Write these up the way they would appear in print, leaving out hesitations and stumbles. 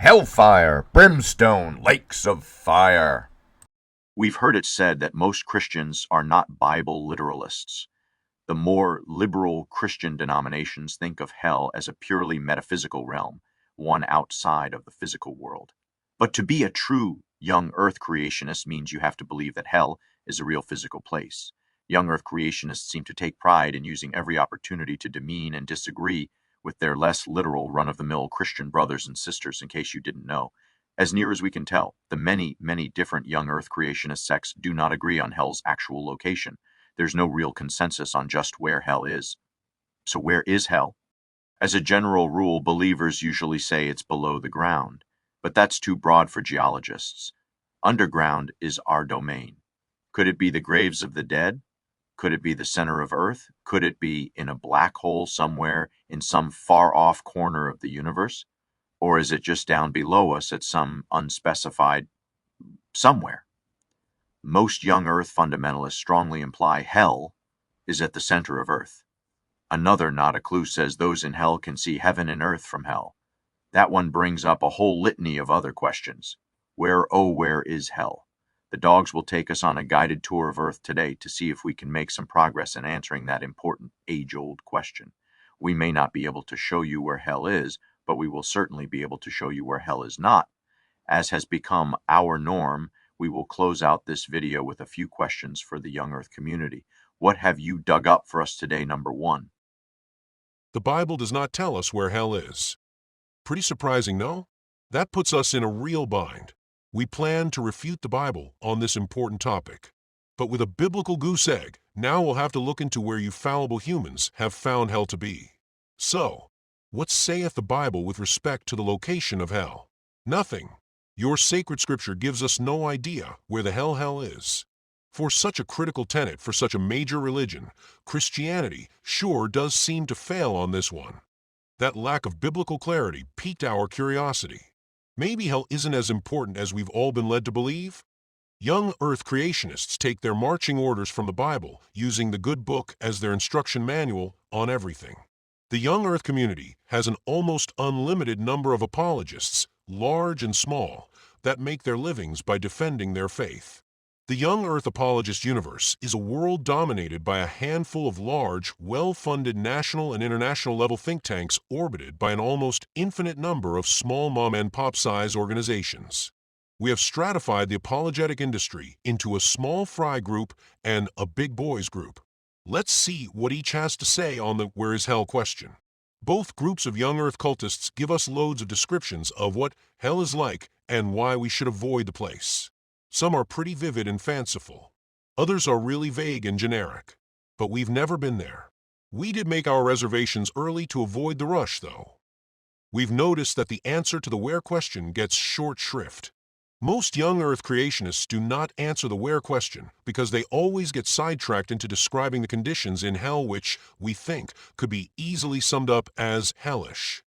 hellfire, brimstone, lakes of fire. We've heard it said that most Christians are not Bible literalists. The more liberal Christian denominations think of hell as a purely metaphysical realm, one outside of the physical world. But to be a true Young Earth Creationist means you have to believe that hell is a real physical place. Young Earth Creationists seem to take pride in using every opportunity to demean and disagree with their less literal run-of-the-mill Christian brothers and sisters, in case you didn't know. As near as we can tell, the many, many different Young Earth Creationist sects do not agree on hell's actual location. There's no real consensus on just where hell is. So where is hell? As a general rule, believers usually say it's below the ground, but that's too broad for geologists. Underground is our domain. Could it be the graves of the dead? Could it be the center of Earth? Could it be in a black hole somewhere in some far-off corner of the universe? Or is it just down below us at some unspecified somewhere? Most young Earth fundamentalists strongly imply hell is at the center of Earth. Another not a clue says those in hell can see heaven and earth from hell. That one brings up a whole litany of other questions. Where, oh, where is hell? The dogs will take us on a guided tour of Earth today to see if we can make some progress in answering that important age-old question. We may not be able to show you where hell is, but we will certainly be able to show you where hell is not. As has become our norm, we will close out this video with a few questions for the Young Earth community. What have you dug up for us today, number one? The Bible does not tell us where hell is. Pretty surprising, no? That puts us in a real bind. We plan to refute the Bible on this important topic. But with a biblical goose egg, now we'll have to look into where you fallible humans have found hell to be. So, what saith the Bible with respect to the location of hell? Nothing. Your sacred scripture gives us no idea where the hell is. For such a critical tenet for such a major religion, Christianity sure does seem to fail on this one. That lack of biblical clarity piqued our curiosity. Maybe hell isn't as important as we've all been led to believe? Young Earth Creationists take their marching orders from the Bible, using the good book as their instruction manual on everything. The Young Earth community has an almost unlimited number of apologists, large and small, that make their livings by defending their faith. The Young Earth apologist universe is a world dominated by a handful of large, well-funded national and international level think tanks orbited by an almost infinite number of small mom-and-pop-size organizations. We have stratified the apologetic industry into a small fry group and a big boys group. Let's see what each has to say on the where is hell question. Both groups of Young Earth cultists give us loads of descriptions of what hell is like and why we should avoid the place. Some are pretty vivid and fanciful. Others are really vague and generic. But we've never been there. We did make our reservations early to avoid the rush, though. We've noticed that the answer to the where question gets short shrift. Most Young Earth creationists do not answer the where question because they always get sidetracked into describing the conditions in hell which, we think, could be easily summed up as hellish.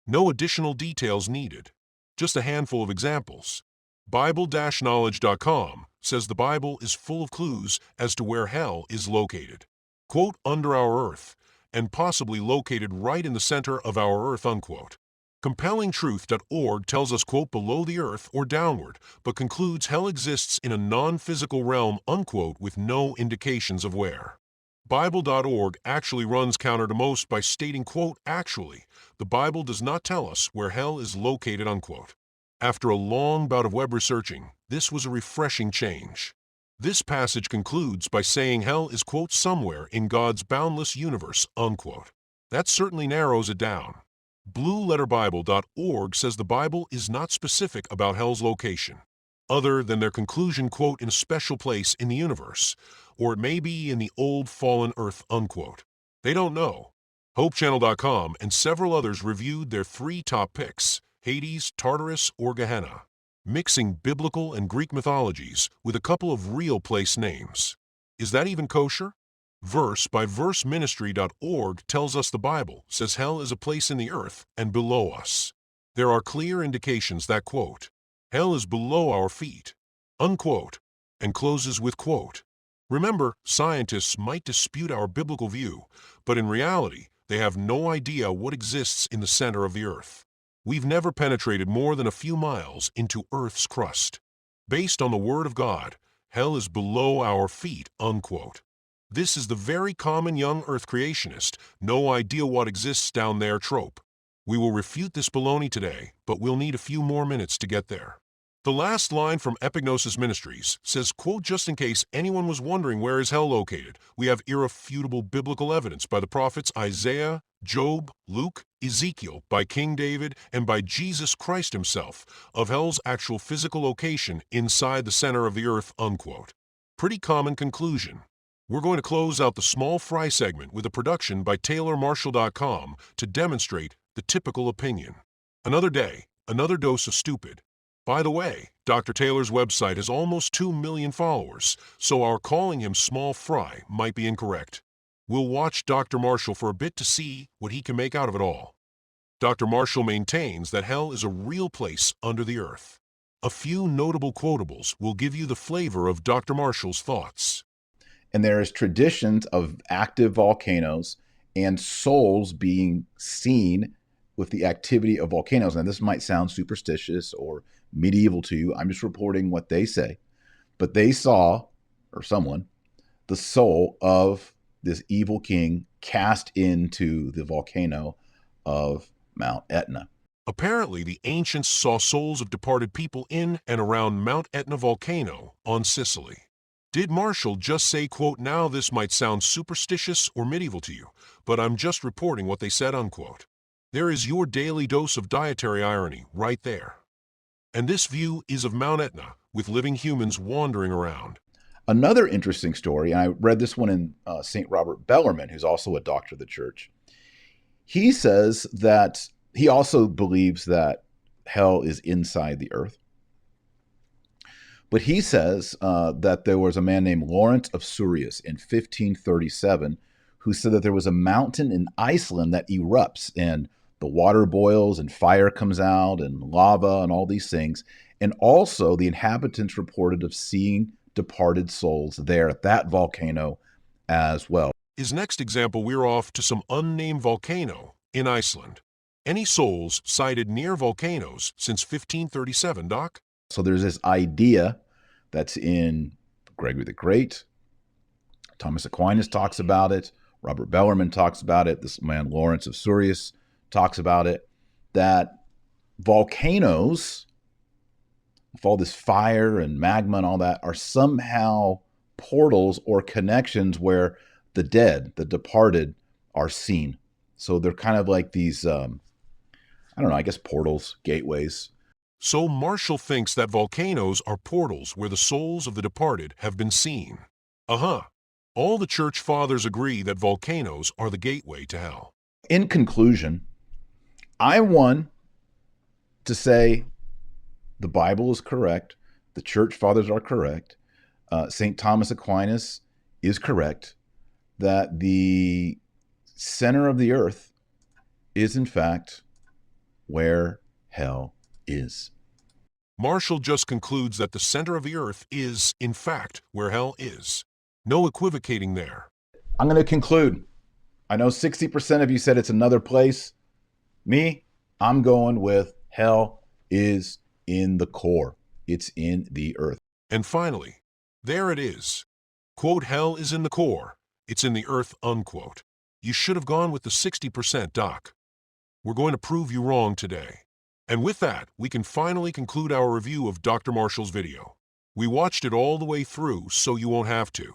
No additional details needed. Just a handful of examples. Bible-knowledge.com says the Bible is full of clues as to where hell is located. Quote, under our earth, and possibly located right in the center of our earth, unquote. Compellingtruth.org tells us, quote, below the earth or downward, but concludes hell exists in a non-physical realm, unquote, with no indications of where. Bible.org actually runs counter to most by stating, quote, actually, the Bible does not tell us where hell is located, unquote. After a long bout of web researching, this was a refreshing change. This passage concludes by saying hell is, quote, somewhere in God's boundless universe, unquote. That certainly narrows it down. BlueLetterBible.org says the Bible is not specific about hell's location, other than their conclusion, quote, in a special place in the universe, or it may be in the old fallen earth, unquote. They don't know. HopeChannel.com and several others reviewed their 3 top picks, Hades, Tartarus, or Gehenna, mixing biblical and Greek mythologies with a couple of real place names. Is that even kosher? Verse-by-verse-ministry.org tells us the Bible says hell is a place in the earth and below us. There are clear indications that, quote, hell is below our feet, unquote, and closes with, quote. Remember, scientists might dispute our biblical view, but in reality, they have no idea what exists in the center of the earth. We've never penetrated more than a few miles into Earth's crust. Based on the Word of God, hell is below our feet, unquote. This is the very common young Earth creationist, no idea what exists down there trope. We will refute this baloney today, but we'll need a few more minutes to get there. The last line from Epignosis Ministries says, quote, just in case anyone was wondering where is hell located, we have irrefutable biblical evidence by the prophets Isaiah, Job, Luke, Ezekiel, by King David, and by Jesus Christ himself, of hell's actual physical location inside the center of the earth, unquote. Pretty common conclusion. We're going to close out the small fry segment with a production by TaylorMarshall.com to demonstrate the typical opinion. Another day, another dose of stupid. By the way, Dr. Taylor's website has almost 2 million followers, so our calling him Small Fry might be incorrect. We'll watch Dr. Marshall for a bit to see what he can make out of it all. Dr. Marshall maintains that hell is a real place under the earth. A few notable quotables will give you the flavor of Dr. Marshall's thoughts. And there is traditions of active volcanoes and souls being seen with the activity of volcanoes. Now, this might sound superstitious or medieval to you. I'm just reporting what they say. But they saw, or someone, the soul of this evil king cast into the volcano of Mount Etna. Apparently, the ancients saw souls of departed people in and around Mount Etna volcano on Sicily. Did Marshall just say, quote, now this might sound superstitious or medieval to you, but I'm just reporting what they said, unquote. There is your daily dose of dietary irony right there. And this view is of Mount Etna, with living humans wandering around. Another interesting story, and I read this one in St. Robert Bellarmine, who's also a doctor of the church. He says that he also believes that hell is inside the earth. But he says that there was a man named Lawrence of Surius in 1537 who said that there was a mountain in Iceland that erupts and the water boils and fire comes out and lava and all these things. And also the inhabitants reported of seeing departed souls there at that volcano as well. His next example, we're off to some unnamed volcano in Iceland. Any souls sighted near volcanoes since 1537, Doc? So there's this idea that's in Gregory the Great. Thomas Aquinas talks about it. Robert Bellarmine talks about it. This man, Lawrence of Surius, talks about it, that volcanoes, with all this fire and magma and all that, are somehow portals or connections where the dead, the departed, are seen. So they're kind of like these, I don't know, I guess portals, gateways. So Marshall thinks that volcanoes are portals where the souls of the departed have been seen. All the church fathers agree that volcanoes are the gateway to hell. In conclusion, I want to say the Bible is correct. The church fathers are correct. St. Thomas Aquinas is correct that the center of the earth is, in fact, where hell is. Marshall just concludes that the center of the earth is, in fact, where hell is. No equivocating there. I'm going to conclude. I know 60% of you said it's another place. Me, I'm going with hell is in the core. It's in the earth. And finally, there it is. Quote, hell is in the core. It's in the earth, unquote. You should have gone with the 60%, Doc. We're going to prove you wrong today. And with that, we can finally conclude our review of Dr. Marshall's video. We watched it all the way through so you won't have to.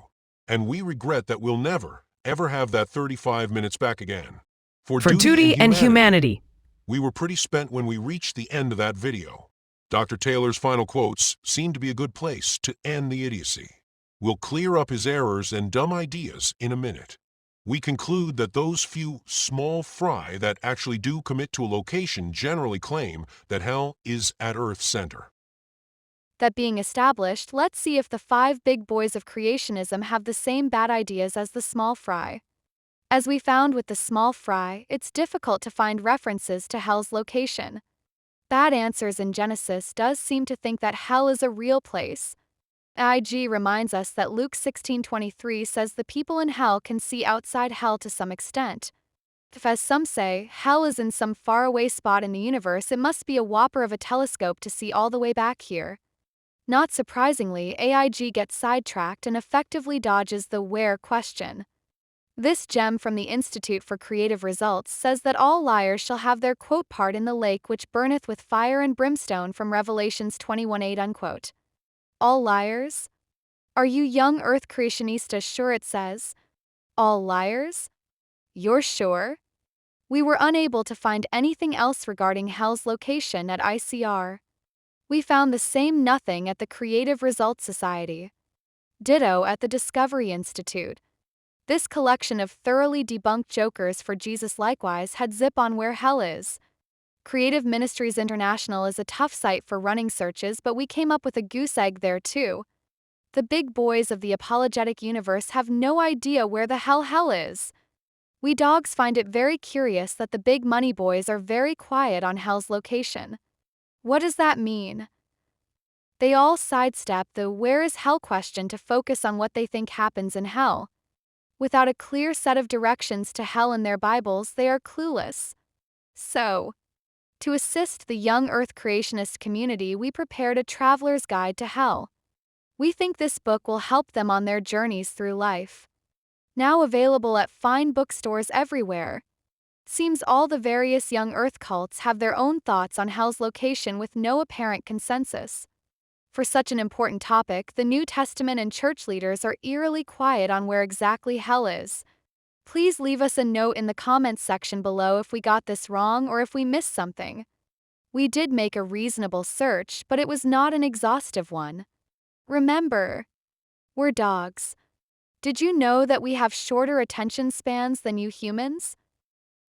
And we regret that we'll never, ever have that 35 minutes back again. For duty and humanity. We were pretty spent when we reached the end of that video. Dr. Taylor's final quotes seem to be a good place to end the idiocy. We'll clear up his errors and dumb ideas in a minute. We conclude that those few small fry that actually do commit to a location generally claim that hell is at Earth's center. That being established, let's see if the 5 big boys of creationism have the same bad ideas as the small fry. As we found with the small fry, it's difficult to find references to hell's location. Bad Answers in Genesis does seem to think that hell is a real place. IG reminds us that Luke 16:23 says the people in hell can see outside hell to some extent. If, as some say, hell is in some faraway spot in the universe, it must be a whopper of a telescope to see all the way back here. Not surprisingly, AIG gets sidetracked and effectively dodges the where question. This gem from the Institute for Creative Results says that all liars shall have their quote part in the lake which burneth with fire and brimstone from Revelations 21:8 unquote. All liars? Are you Young Earth Creationistas sure it says? All liars? You're sure? We were unable to find anything else regarding hell's location at ICR. We found the same nothing at the Creative Results Society. Ditto at the Discovery Institute. This collection of thoroughly debunked jokers for Jesus likewise had zip on where hell is. Creative Ministries International is a tough site for running searches, but we came up with a goose egg there too. The big boys of the apologetic universe have no idea where the hell is. We dogs find it very curious that the big money boys are very quiet on hell's location. What does that mean? They all sidestep the where is hell question to focus on what they think happens in hell. Without a clear set of directions to hell in their Bibles, they are clueless. So, to assist the Young Earth Creationist community, we prepared a traveler's guide to hell. We think this book will help them on their journeys through life. Now available at fine bookstores everywhere. Seems all the various Young Earth cults have their own thoughts on hell's location with no apparent consensus. For such an important topic, the New Testament and church leaders are eerily quiet on where exactly hell is. Please leave us a note in the comments section below if we got this wrong or if we missed something. We did make a reasonable search, but it was not an exhaustive one. Remember, we're dogs. Did you know that we have shorter attention spans than you humans?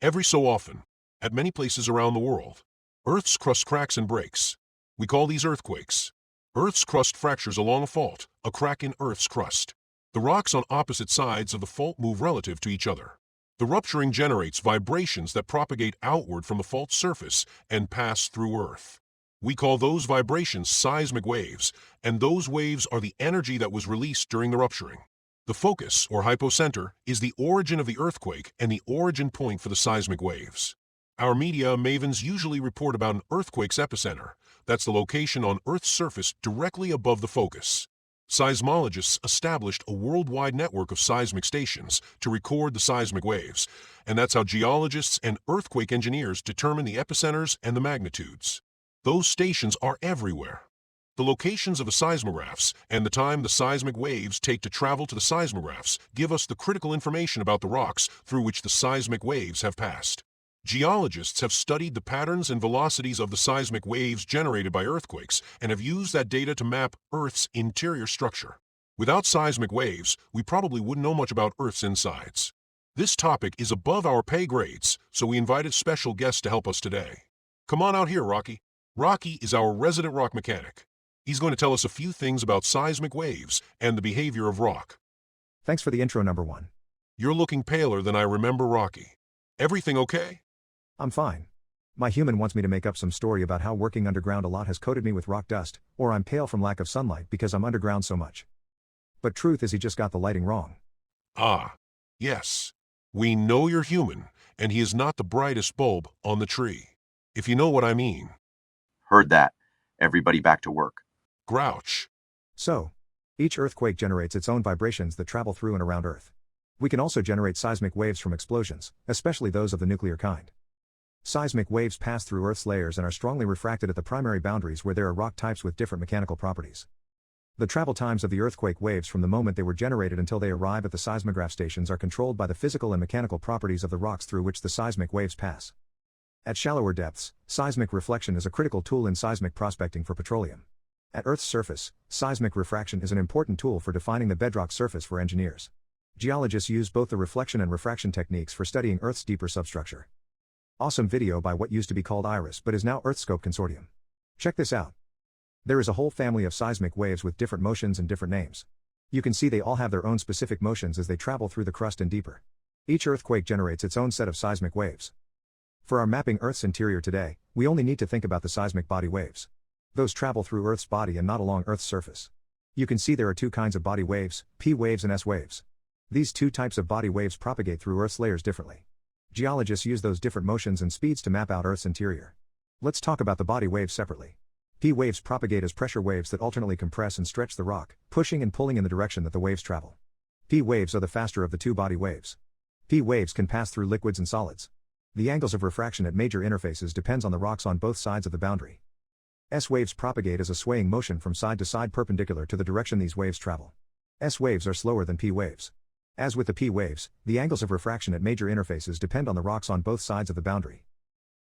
Every so often, at many places around the world, Earth's crust cracks and breaks. We call these earthquakes. Earth's crust fractures along a fault, a crack in Earth's crust. The rocks on opposite sides of the fault move relative to each other. The rupturing generates vibrations that propagate outward from the fault surface and pass through Earth. We call those vibrations seismic waves, and those waves are the energy that was released during the rupturing. The focus, or hypocenter, is the origin of the earthquake and the origin point for the seismic waves. Our media mavens usually report about an earthquake's epicenter. That's the location on Earth's surface directly above the focus. Seismologists established a worldwide network of seismic stations to record the seismic waves, and that's how geologists and earthquake engineers determine the epicenters and the magnitudes. Those stations are everywhere. The locations of the seismographs and the time the seismic waves take to travel to the seismographs give us the critical information about the rocks through which the seismic waves have passed. Geologists have studied the patterns and velocities of the seismic waves generated by earthquakes and have used that data to map Earth's interior structure. Without seismic waves, we probably wouldn't know much about Earth's insides. This topic is above our pay grades, so we invited special guests to help us today. Come on out here, Rocky. Rocky is our resident rock mechanic. He's going to tell us a few things about seismic waves and the behavior of rock. Thanks for the intro, number one. You're looking paler than I remember, Rocky. Everything okay? I'm fine. My human wants me to make up some story about how working underground a lot has coated me with rock dust, or I'm pale from lack of sunlight because I'm underground so much. But truth is he just got the lighting wrong. Ah, yes. We know you're human, and he is not the brightest bulb on the tree. If you know what I mean. Heard that. Everybody back to work. Grouch. So, each earthquake generates its own vibrations that travel through and around Earth. We can also generate seismic waves from explosions, especially those of the nuclear kind. Seismic waves pass through Earth's layers and are strongly refracted at the primary boundaries where there are rock types with different mechanical properties. The travel times of the earthquake waves from the moment they were generated until they arrive at the seismograph stations are controlled by the physical and mechanical properties of the rocks through which the seismic waves pass. At shallower depths, seismic reflection is a critical tool in seismic prospecting for petroleum. At Earth's surface, seismic refraction is an important tool for defining the bedrock surface for engineers. Geologists use both the reflection and refraction techniques for studying Earth's deeper substructure. Awesome video by what used to be called IRIS but is now EarthScope Consortium. Check this out. There is a whole family of seismic waves with different motions and different names. You can see they all have their own specific motions as they travel through the crust and deeper. Each earthquake generates its own set of seismic waves. For our mapping Earth's interior today, we only need to think about the seismic body waves. Those travel through Earth's body and not along Earth's surface. You can see there are two kinds of body waves, P waves and S waves. These two types of body waves propagate through Earth's layers differently. Geologists use those different motions and speeds to map out Earth's interior. Let's talk about the body waves separately. P waves propagate as pressure waves that alternately compress and stretch the rock, pushing and pulling in the direction that the waves travel. P waves are the faster of the two body waves. P waves can pass through liquids and solids. The angles of refraction at major interfaces depends on the rocks on both sides of the boundary. S waves propagate as a swaying motion from side to side perpendicular to the direction these waves travel. S waves are slower than P waves. As with the P waves, the angles of refraction at major interfaces depend on the rocks on both sides of the boundary.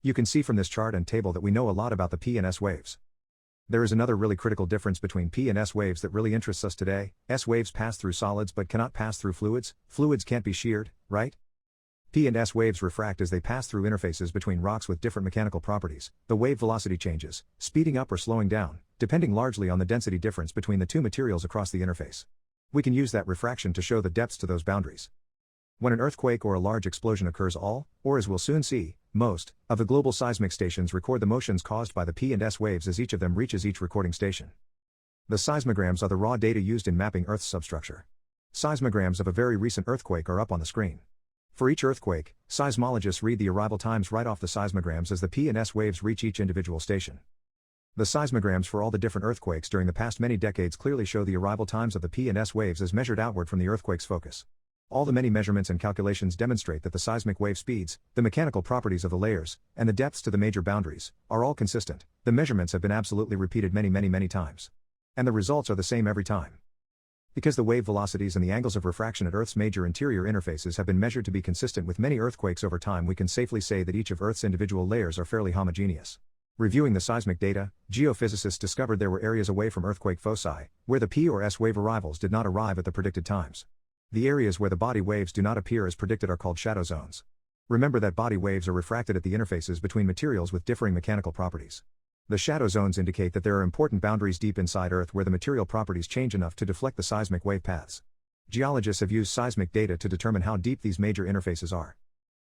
You can see from this chart and table that we know a lot about the P and S waves. There is another really critical difference between P and S waves that really interests us today. S waves pass through solids but cannot pass through fluids. Fluids can't be sheared, right? P and S waves refract as they pass through interfaces between rocks with different mechanical properties. The wave velocity changes, speeding up or slowing down, depending largely on the density difference between the two materials across the interface. We can use that refraction to show the depths to those boundaries. When an earthquake or a large explosion occurs, all, or as we'll soon see, most, of the global seismic stations record the motions caused by the P and S waves as each of them reaches each recording station. The seismograms are the raw data used in mapping Earth's substructure. Seismograms of a very recent earthquake are up on the screen. For each earthquake, seismologists read the arrival times right off the seismograms as the P and S waves reach each individual station. The seismograms for all the different earthquakes during the past many decades clearly show the arrival times of the P and S waves as measured outward from the earthquake's focus. All the many measurements and calculations demonstrate that the seismic wave speeds, the mechanical properties of the layers, and the depths to the major boundaries, are all consistent. The measurements have been absolutely repeated many times. And the results are the same every time. Because the wave velocities and the angles of refraction at Earth's major interior interfaces have been measured to be consistent with many earthquakes over time, we can safely say that each of Earth's individual layers are fairly homogeneous. Reviewing the seismic data, geophysicists discovered there were areas away from earthquake foci, where the P or S wave arrivals did not arrive at the predicted times. The areas where the body waves do not appear as predicted are called shadow zones. Remember that body waves are refracted at the interfaces between materials with differing mechanical properties. The shadow zones indicate that there are important boundaries deep inside Earth where the material properties change enough to deflect the seismic wave paths. Geologists have used seismic data to determine how deep these major interfaces are.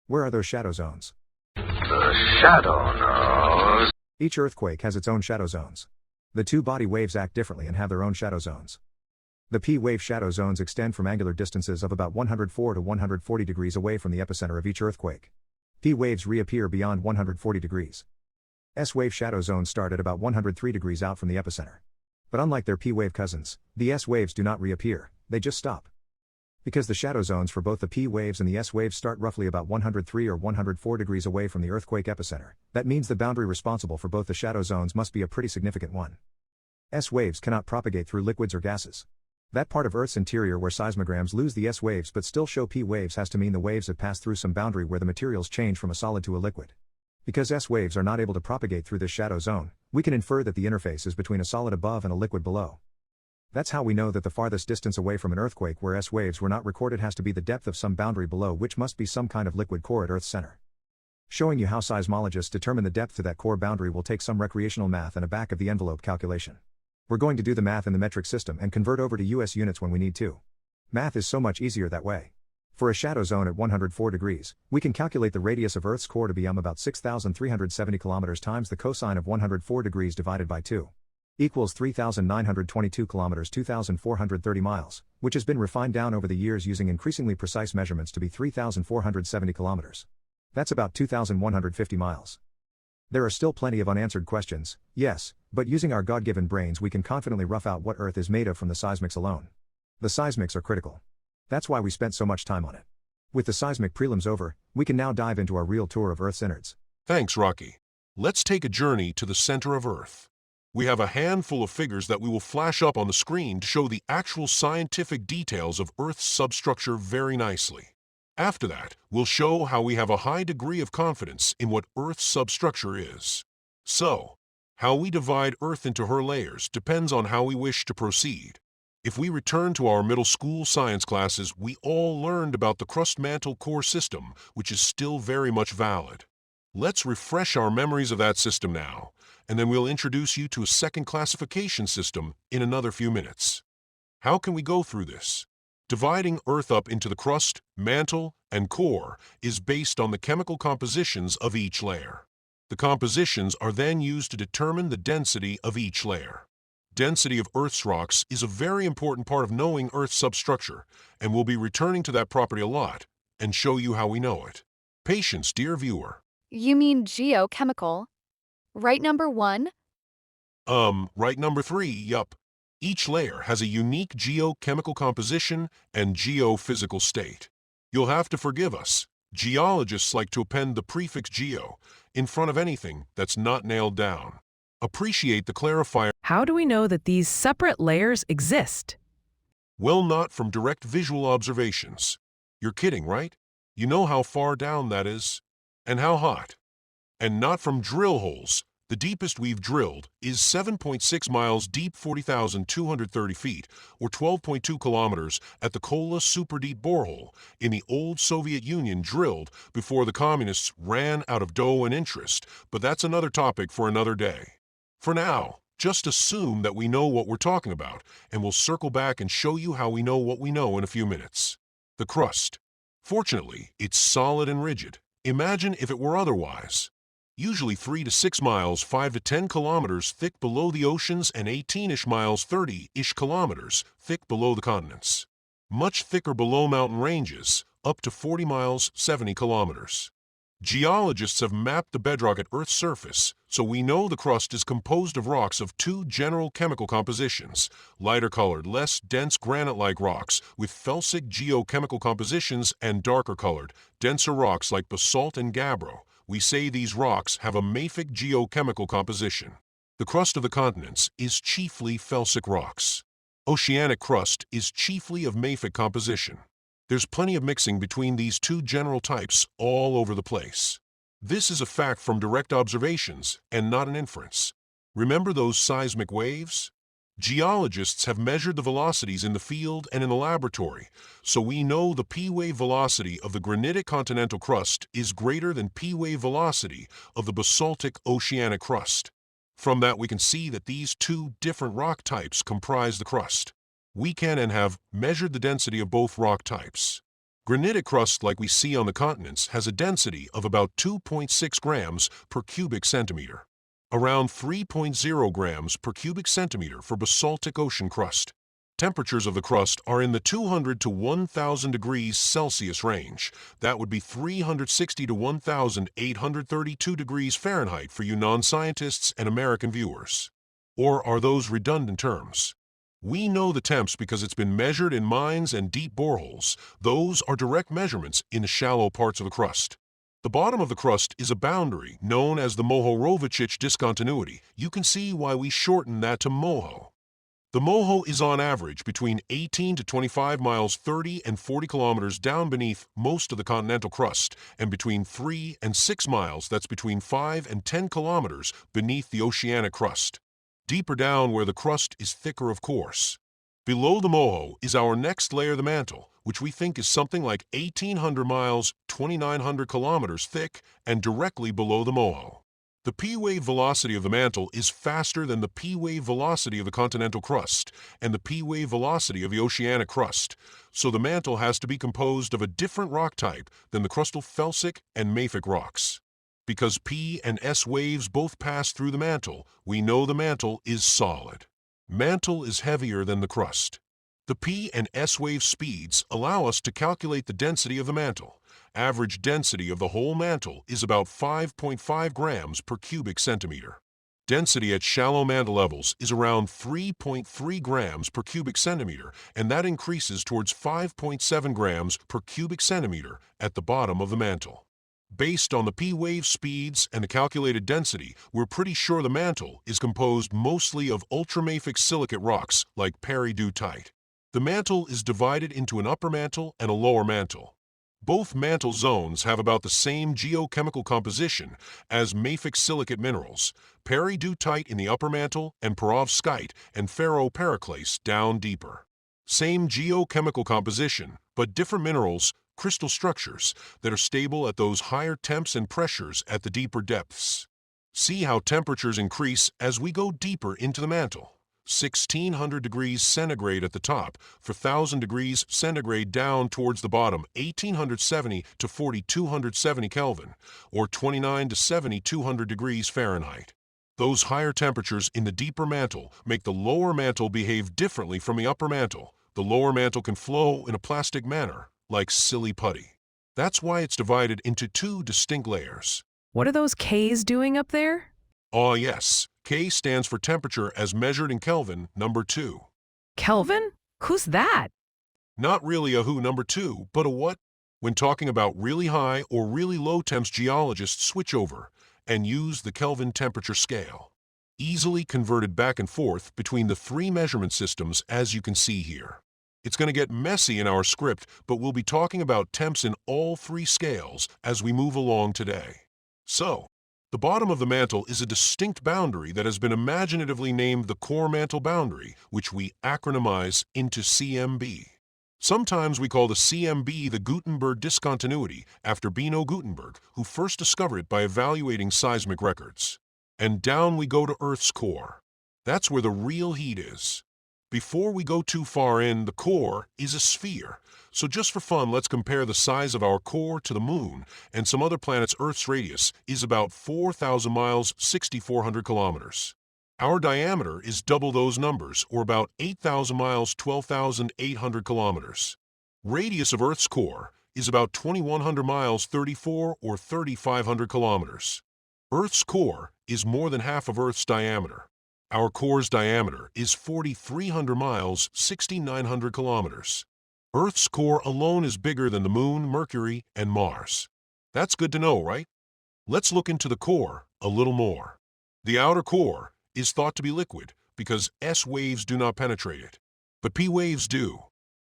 Where are those shadow zones? The shadow knows. Each earthquake has its own shadow zones. The two body waves act differently and have their own shadow zones. The P wave shadow zones extend from angular distances of about 104 to 140 degrees away from the epicenter of each earthquake. P waves reappear beyond 140 degrees. S wave shadow zones start at about 103 degrees out from the epicenter. But unlike their P wave cousins, the S waves do not reappear, they just stop. Because the shadow zones for both the P waves and the S waves start roughly about 103 or 104 degrees away from the earthquake epicenter, that means the boundary responsible for both the shadow zones must be a pretty significant one. S waves cannot propagate through liquids or gases. That part of Earth's interior where seismograms lose the S waves but still show P waves has to mean the waves have passed through some boundary where the materials change from a solid to a liquid. Because S waves are not able to propagate through this shadow zone, we can infer that the interface is between a solid above and a liquid below. That's how we know that the farthest distance away from an earthquake where S waves were not recorded has to be the depth of some boundary below, which must be some kind of liquid core at Earth's center. Showing you how seismologists determine the depth to that core boundary will take some recreational math and a back-of-the-envelope calculation. We're going to do the math in the metric system and convert over to US units when we need to. Math is so much easier that way. For a shadow zone at 104 degrees, we can calculate the radius of Earth's core to be about 6,370 kilometers times the cosine of 104 degrees divided by 2. Equals 3,922 kilometers 2,430 miles, which has been refined down over the years using increasingly precise measurements to be 3,470 kilometers. That's about 2,150 miles. There are still plenty of unanswered questions, yes, but using our God-given brains we can confidently rough out what Earth is made of from the seismics alone. The seismics are critical. That's why we spent so much time on it. With the seismic prelims over, we can now dive into our real tour of Earth's innards. Thanks, Rocky. Let's take a journey to the center of Earth. We have a handful of figures that we will flash up on the screen to show the actual scientific details of Earth's substructure very nicely. After that, we'll show how we have a high degree of confidence in what Earth's substructure is. So, how we divide Earth into her layers depends on how we wish to proceed. If we return to our middle school science classes, we all learned about the crust-mantle core system, which is still very much valid. Let's refresh our memories of that system now, and then we'll introduce you to a second classification system in another few minutes. How can we go through this? Dividing Earth up into the crust, mantle, and core is based on the chemical compositions of each layer. The compositions are then used to determine the density of each layer. Density of Earth's rocks is a very important part of knowing Earth's substructure, and we'll be returning to that property a lot and show you how we know it. Patience, dear viewer. You mean geochemical? Right, number 1? Right, number 3, yup. Each layer has a unique geochemical composition and geophysical state. You'll have to forgive us. Geologists like to append the prefix geo in front of anything that's not nailed down. Appreciate the clarifier. How do we know that these separate layers exist? Well, not from direct visual observations. You're kidding, right? You know how far down that is, and how hot. And not from drill holes. The deepest we've drilled is 7.6 miles deep, 40,230 feet, or 12.2 kilometers at the Kola Super Deep Borehole in the old Soviet Union, drilled before the communists ran out of dough and interest, but that's another topic for another day. For now, just assume that we know what we're talking about, and we'll circle back and show you how we know what we know in a few minutes. The crust. Fortunately, it's solid and rigid. Imagine if it were otherwise. Usually 3 to 6 miles, 5 to 10 kilometers thick below the oceans, and 18-ish miles, 30-ish kilometers thick below the continents. Much thicker below mountain ranges, up to 40 miles, 70 kilometers. Geologists have mapped the bedrock at Earth's surface, so we know the crust is composed of rocks of 2 general chemical compositions: lighter-colored, less dense granite-like rocks with felsic geochemical compositions, and darker-colored, denser rocks like basalt and gabbro. We say these rocks have a mafic geochemical composition. The crust of the continents is chiefly felsic rocks. Oceanic crust is chiefly of mafic composition. There's plenty of mixing between these 2 general types all over the place. This is a fact from direct observations and not an inference. Remember those seismic waves? Geologists have measured the velocities in the field and in the laboratory, so we know the P-wave velocity of the granitic continental crust is greater than P-wave velocity of the basaltic oceanic crust. From that we can see that these 2 different rock types comprise the crust. We can and have measured the density of both rock types. Granitic crust, like we see on the continents, has a density of about 2.6 grams per cubic centimeter. Around 3.0 grams per cubic centimeter for basaltic ocean crust. Temperatures of the crust are in the 200 to 1,000 degrees Celsius range. That would be 360 to 1,832 degrees Fahrenheit for you non-scientists and American viewers. Or are those redundant terms? We know the temps because it's been measured in mines and deep boreholes. Those are direct measurements in the shallow parts of the crust. The bottom of the crust is a boundary known as the Mohorovičić discontinuity. You can see why we shorten that to MOHO. The MOHO is on average between 18 to 25 miles, 30 and 40 kilometers down beneath most of the continental crust, and between 3 and 6 miles, that's between 5 and 10 kilometers, beneath the oceanic crust. Deeper down where the crust is thicker, of course. Below the MOHO is our next layer, the mantle, which we think is something like 1,800 miles, 2,900 kilometers thick, and directly below the MOHO. The P-wave velocity of the mantle is faster than the P-wave velocity of the continental crust and the P-wave velocity of the oceanic crust, so the mantle has to be composed of a different rock type than the crustal felsic and mafic rocks. Because P and S waves both pass through the mantle, we know the mantle is solid. Mantle is heavier than the crust. The P and S wave speeds allow us to calculate the density of the mantle. Average density of the whole mantle is about 5.5 grams per cubic centimeter. Density at shallow mantle levels is around 3.3 grams per cubic centimeter, and that increases towards 5.7 grams per cubic centimeter at the bottom of the mantle. Based on the P-wave speeds and the calculated density, we're pretty sure the mantle is composed mostly of ultramafic silicate rocks like peridotite. The mantle is divided into an upper mantle and a lower mantle. Both mantle zones have about the same geochemical composition as mafic silicate minerals, peridotite in the upper mantle and perovskite and ferropericlase down deeper. Same geochemical composition, but different minerals, crystal structures that are stable at those higher temps and pressures at the deeper depths. See how temperatures increase as we go deeper into the mantle. 1,600 degrees centigrade at the top, 4,000 degrees centigrade down towards the bottom, 1,870 to 4,270 Kelvin, or 29 to 7,200 degrees Fahrenheit. Those higher temperatures in the deeper mantle make the lower mantle behave differently from the upper mantle. The lower mantle can flow in a plastic manner, like silly putty. That's why it's divided into two distinct layers. What are those Ks doing up there? Ah, yes. K stands for temperature as measured in Kelvin, number 2. Kelvin? Who's that? Not really a who number 2, but a what? When talking about really high or really low temps, geologists switch over and use the Kelvin temperature scale, easily converted back and forth between the three measurement systems as you can see here. It's going to get messy in our script, but we'll be talking about temps in all three scales as we move along today. So, the bottom of the mantle is a distinct boundary that has been imaginatively named the core mantle boundary, which we acronymize into CMB. Sometimes we call the CMB the Gutenberg discontinuity after Bino Gutenberg, who first discovered it by evaluating seismic records. And down we go to Earth's core. That's where the real heat is. Before we go too far in, the core is a sphere. So just for fun, let's compare the size of our core to the Moon and some other planets. Earth's radius is about 4,000 miles, 6,400 kilometers. Our diameter is double those numbers, or about 8,000 miles, 12,800 kilometers. Radius of Earth's core is about 2,100 miles, 34 or 3,500 kilometers. Earth's core is more than half of Earth's diameter. Our core's diameter is 4,300 miles, 6,900 kilometers. Earth's core alone is bigger than the Moon, Mercury, and Mars. That's good to know, right? Let's look into the core a little more. The outer core is thought to be liquid because S waves do not penetrate it, but P waves do.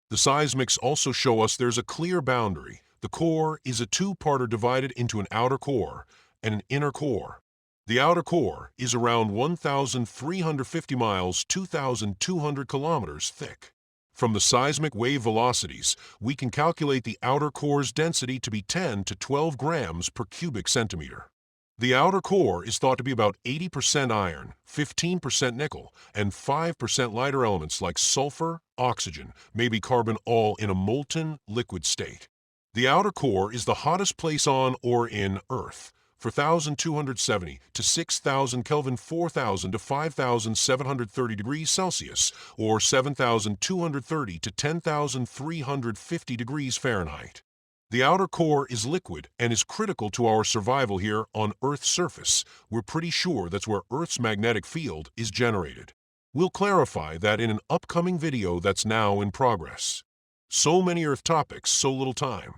The seismics also show us there's a clear boundary. The core is a two-parter divided into an outer core and an inner core. The outer core is around 1,350 miles, 2,200 kilometers thick. From the seismic wave velocities, we can calculate the outer core's density to be 10 to 12 grams per cubic centimeter. The outer core is thought to be about 80% iron, 15% nickel, and 5% lighter elements like sulfur, oxygen, maybe carbon, all in a molten liquid state. The outer core is the hottest place on or in Earth. 4,270 to 6,000 Kelvin, 4,000 to 5,730 degrees Celsius, or 7,230 to 10,350 degrees Fahrenheit. The outer core is liquid and is critical to our survival here on Earth's surface. We're pretty sure that's where Earth's magnetic field is generated. We'll clarify that in an upcoming video that's now in progress. So many Earth topics, so little time.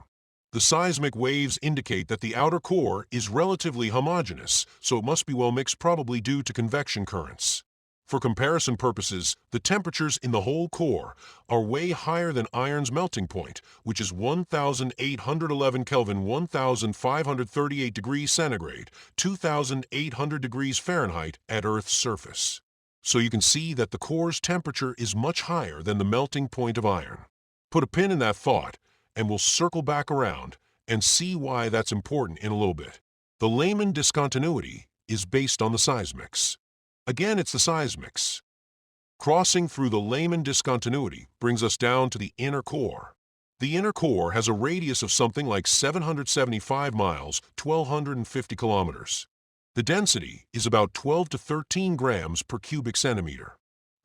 The seismic waves indicate that the outer core is relatively homogeneous, so it must be well mixed, probably due to convection currents. For comparison purposes, the temperatures in the whole core are way higher than iron's melting point, which is 1,811 Kelvin, 1,538 degrees centigrade, 2,800 degrees Fahrenheit at Earth's surface. So you can see that the core's temperature is much higher than the melting point of iron. Put a pin in that thought, and we'll circle back around and see why that's important in a little bit. The Lehman discontinuity is based on the seismics. Again, it's the seismics. Crossing through the Lehman discontinuity brings us down to the inner core. The inner core has a radius of something like 775 miles, 1,250 kilometers. The density is about 12 to 13 grams per cubic centimeter.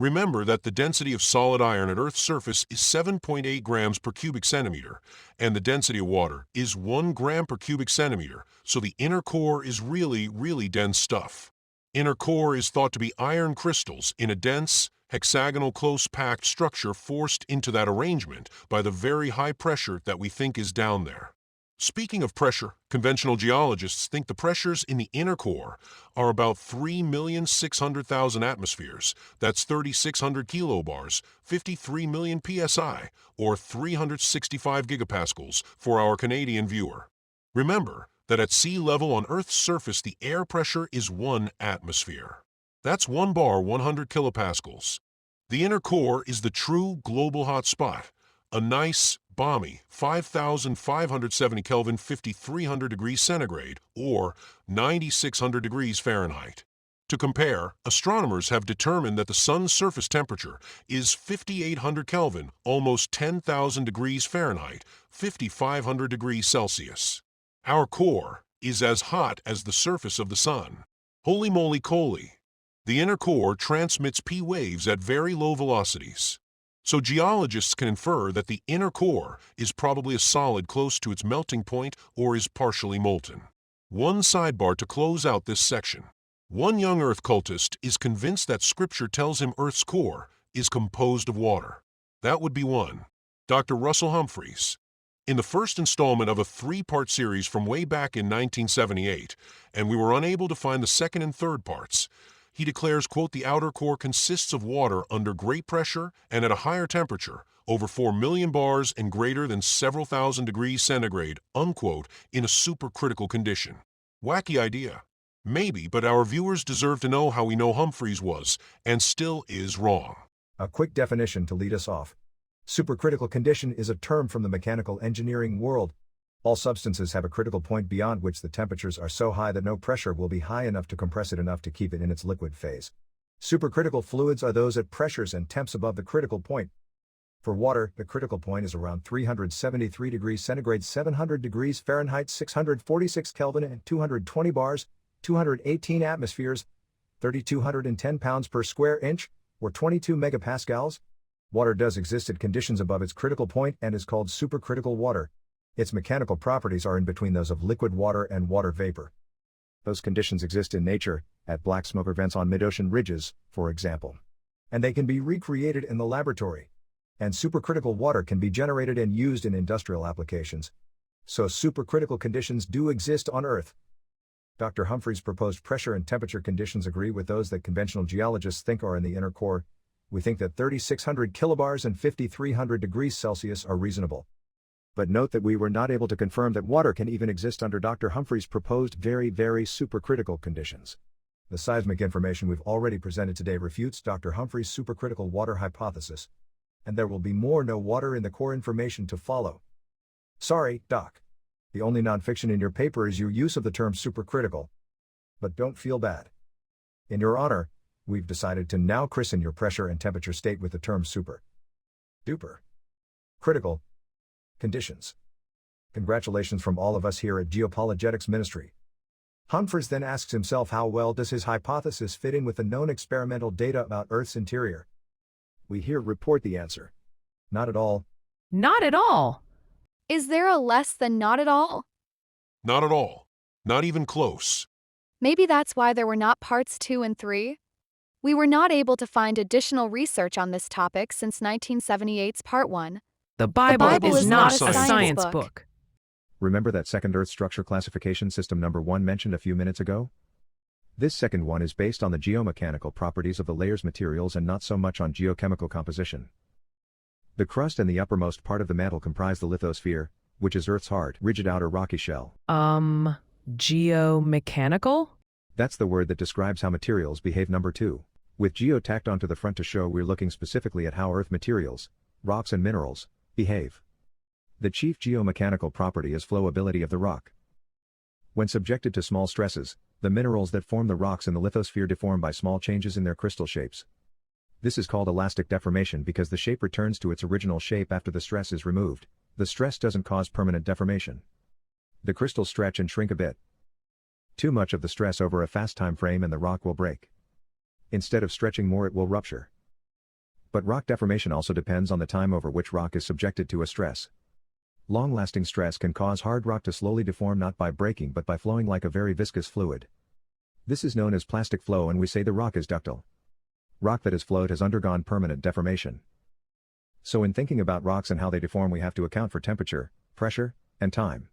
Remember that the density of solid iron at Earth's surface is 7.8 grams per cubic centimeter, and the density of water is 1 gram per cubic centimeter, so the inner core is really dense stuff. Inner core is thought to be iron crystals in a dense, hexagonal, close-packed structure forced into that arrangement by the very high pressure that we think is down there. Speaking of pressure, conventional geologists think the pressures in the inner core are about 3,600,000 atmospheres, that's 3,600 kilobars, 53 million psi, or 365 gigapascals for our Canadian viewer. Remember that at sea level on Earth's surface the air pressure is 1 atmosphere. That's 1 bar, 100 kilopascals. The inner core is the true global hot spot, a nice, balmy 5,570 Kelvin, 5,300 degrees centigrade, or 9,600 degrees Fahrenheit. To compare, astronomers have determined that the sun's surface temperature is 5,800 Kelvin, almost 10,000 degrees Fahrenheit, 5,500 degrees Celsius. Our core is as hot as the surface of the sun. Holy moly coly! The inner core transmits P waves at very low velocities. So geologists can infer that the inner core is probably a solid close to its melting point or is partially molten. One sidebar to close out this section. One young Earth cultist is convinced that Scripture tells him Earth's core is composed of water. That would be one. Dr. Russell Humphreys. In the first installment of a 3-part series from way back in 1978, and we were unable to find the second and third parts, he declares, quote, the outer core consists of water under great pressure and at a higher temperature, over 4 million bars and greater than several thousand degrees centigrade, unquote, in a supercritical condition. Wacky idea. Maybe, but our viewers deserve to know how we know Humphreys was, and still is, wrong. A quick definition to lead us off. Supercritical condition is a term from the mechanical engineering world. All substances have a critical point beyond which the temperatures are so high that no pressure will be high enough to compress it enough to keep it in its liquid phase. Supercritical fluids are those at pressures and temps above the critical point. For water, the critical point is around 373 degrees centigrade, 700 degrees Fahrenheit, 646 Kelvin, and 220 bars, 218 atmospheres, 3,210 pounds per square inch, or 22 megapascals. Water does exist at conditions above its critical point and is called supercritical water. Its mechanical properties are in between those of liquid water and water vapor. Those conditions exist in nature, at black smoke vents on mid-ocean ridges, for example. And they can be recreated in the laboratory. And supercritical water can be generated and used in industrial applications. So supercritical conditions do exist on Earth. Dr. Humphreys' proposed pressure and temperature conditions agree with those that conventional geologists think are in the inner core. We think that 3,600 kilobars and 5,300 degrees Celsius are reasonable. But note that we were not able to confirm that water can even exist under Dr. Humphreys' proposed very supercritical conditions. The seismic information we've already presented today refutes Dr. Humphreys' supercritical water hypothesis. And there will be more no water in the core information to follow. Sorry, Doc. The only nonfiction in your paper is your use of the term supercritical. But don't feel bad. In your honor, we've decided to now christen your pressure and temperature state with the term super duper critical conditions. Congratulations from all of us here at Geoapologetics Ministry. Humphreys then asks himself, how well does his hypothesis fit in with the known experimental data about Earth's interior? We here report the answer. Not at all. Not at all. Is there a less than not at all? Not at all. Not even close. Maybe that's why there were not parts 2 and 3? We were not able to find additional research on this topic since 1978's Part 1. The Bible is not a science book. book. Remember that second Earth structure classification system number 1 mentioned a few minutes ago? This second one is based on the geomechanical properties of the layer's materials and not so much on geochemical composition. The crust and the uppermost part of the mantle comprise the lithosphere, which is Earth's hard, rigid outer rocky shell. Geomechanical? That's the word that describes how materials behave. Number 2. With geo tacked onto the front to show we're looking specifically at how Earth materials, rocks and minerals, behave. The chief geomechanical property is flowability of the rock. When subjected to small stresses, the minerals that form the rocks in the lithosphere deform by small changes in their crystal shapes. This is called elastic deformation because the shape returns to its original shape after the stress is removed. The stress doesn't cause permanent deformation. The crystals stretch and shrink a bit. Too much of the stress over a fast time frame and the rock will break. Instead of stretching more, it will rupture. But rock deformation also depends on the time over which rock is subjected to a stress. Long-lasting stress can cause hard rock to slowly deform, not by breaking but by flowing like a very viscous fluid. This is known as plastic flow, and we say the rock is ductile. Rock that has flowed has undergone permanent deformation. So in thinking about rocks and how they deform, we have to account for temperature, pressure, and time.